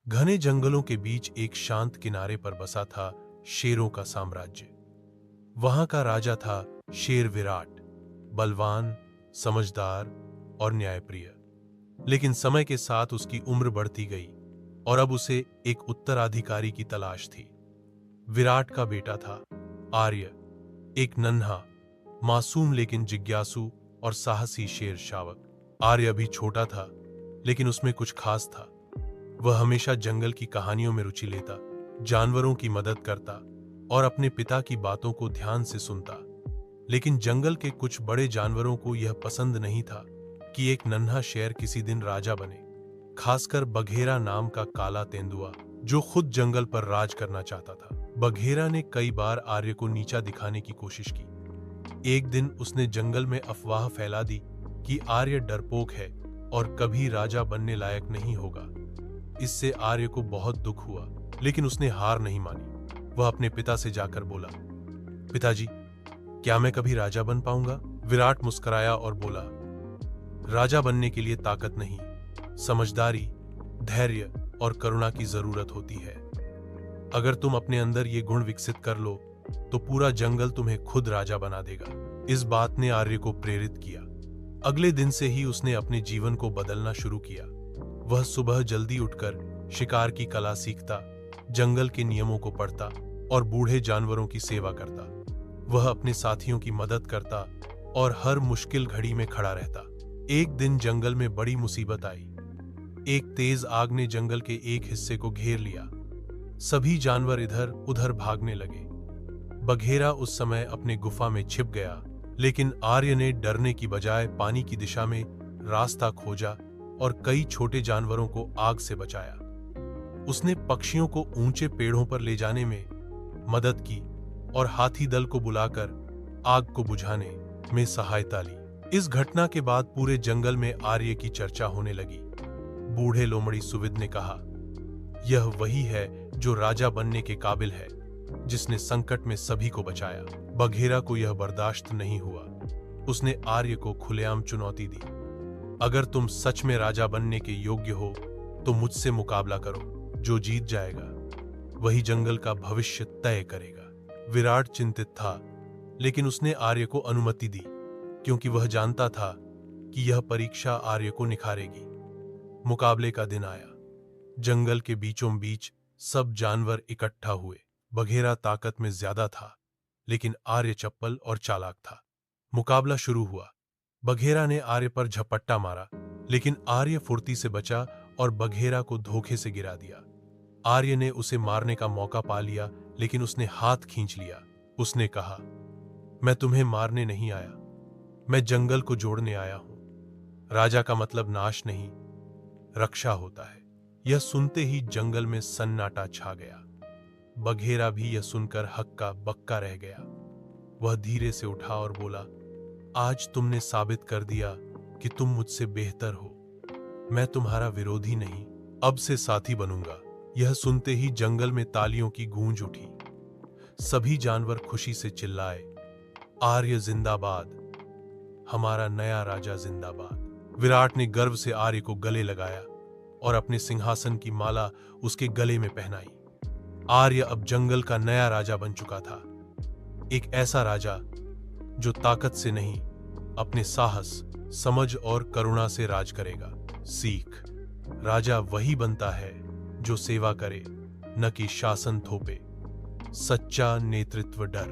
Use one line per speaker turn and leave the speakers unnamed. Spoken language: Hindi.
घने जंगलों के बीच एक शांत किनारे पर बसा था शेरों का साम्राज्य। वहां का राजा था शेर विराट, बलवान, समझदार और न्यायप्रिय। लेकिन समय के साथ उसकी उम्र बढ़ती गई और अब उसे एक उत्तराधिकारी की तलाश थी। विराट का बेटा था आर्य, एक नन्हा, मासूम लेकिन जिज्ञासु और साहसी शेर शावक। आर्य अभी छोटा था, लेकिन उसमें कुछ खास था। वह हमेशा जंगल की कहानियों में रुचि लेता, जानवरों की मदद करता और अपने पिता की बातों को ध्यान से सुनता। लेकिन जंगल के कुछ बड़े जानवरों को यह पसंद नहीं था कि एक नन्हा शेर किसी दिन राजा बने, खासकर बघेरा नाम का काला तेंदुआ, जो खुद जंगल पर राज करना चाहता था। बघेरा ने कई बार आर्य को नीचा दिखाने की कोशिश की। एक दिन उसने जंगल में अफवाह फैला दी कि आर्य डरपोक है और कभी राजा बनने लायक नहीं होगा। इससे आर्य को बहुत दुख हुआ, लेकिन उसने हार नहीं मानी। वह अपने पिता से जाकर बोला, पिताजी, क्या मैं कभी राजा बन पाऊंगा? विराट मुस्कुराया और बोला, राजा बनने के लिए ताकत नहीं, समझदारी, धैर्य और करुणा की जरूरत होती है। अगर तुम अपने अंदर ये गुण विकसित कर लो तो पूरा जंगल तुम्हें खुद राजा बना देगा। इस बात ने आर्य को प्रेरित किया। अगले दिन से ही उसने अपने जीवन को बदलना शुरू किया। वह सुबह जल्दी उठकर शिकार की कला सीखता, जंगल के नियमों को पढ़ता और बूढ़े जानवरों की सेवा करता। वह अपने साथियों की मदद करता और हर मुश्किल घड़ी में खड़ा रहता। एक दिन जंगल में बड़ी मुसीबत आई। एक तेज आग ने जंगल के एक हिस्से को घेर लिया। सभी जानवर इधर उधर भागने लगे। बघेरा उस समय अपने गुफा में छिप गया, लेकिन आर्य ने डरने की बजाय पानी की दिशा में रास्ता खोजा और कई छोटे जानवरों को आग से बचाया। उसने पक्षियों को ऊंचे पेड़ों पर ले जाने में मदद की और हाथी दल को बुलाकर आग को बुझाने में सहायता ली। इस घटना के बाद पूरे जंगल में आर्य की चर्चा होने लगी। बूढ़े लोमड़ी सुविद ने कहा, यह वही है जो राजा बनने के काबिल है, जिसने संकट में सभी को बचाया। बघेरा को यह बर्दाश्त नहीं हुआ। उसने आर्य को खुलेआम चुनौती दी, अगर तुम सच में राजा बनने के योग्य हो तो मुझसे मुकाबला करो। जो जीत जाएगा वही जंगल का भविष्य तय करेगा। विराट चिंतित था, लेकिन उसने आर्य को अनुमति दी, क्योंकि वह जानता था कि यह परीक्षा आर्य को निखारेगी। मुकाबले का दिन आया। जंगल के बीचों बीच सब जानवर इकट्ठा हुए। बघेरा ताकत में ज्यादा था, लेकिन आर्य चप्पल और चालाक था। मुकाबला शुरू हुआ। बघेरा ने आर्य पर झपट्टा मारा, लेकिन आर्य फुर्ती से बचा और बघेरा को धोखे से गिरा दिया। आर्य ने उसे मारने का मौका पा लिया, लेकिन उसने हाथ खींच लिया। उसने कहा, मैं तुम्हें मारने नहीं आया, मैं जंगल को जोड़ने आया हूं। राजा का मतलब नाश नहीं, रक्षा होता है। यह सुनते ही जंगल में सन्नाटा छा गया। बघेरा भी यह सुनकर हक्का बक्का रह गया। वह धीरे से उठा और बोला, आज तुमने साबित कर दिया कि तुम मुझसे बेहतर हो। मैं तुम्हारा विरोधी नहीं, अब से साथी बनूंगा। यह सुनते ही जंगल में तालियों की गूंज उठी। सभी जानवर खुशी से चिल्लाए, आर्य जिंदाबाद, हमारा नया राजा जिंदाबाद। विराट ने गर्व से आर्य को गले लगाया और अपने सिंहासन की माला उसके गले में पहनाई। आर्य अब जंगल का नया राजा बन चुका था। एक ऐसा राजा जो ताकत से नहीं, अपने साहस, समझ और करुणा से राज करेगा। सीख, राजा वही बनता है जो सेवा करे, न कि शासन थोपे। सच्चा नेतृत्व डर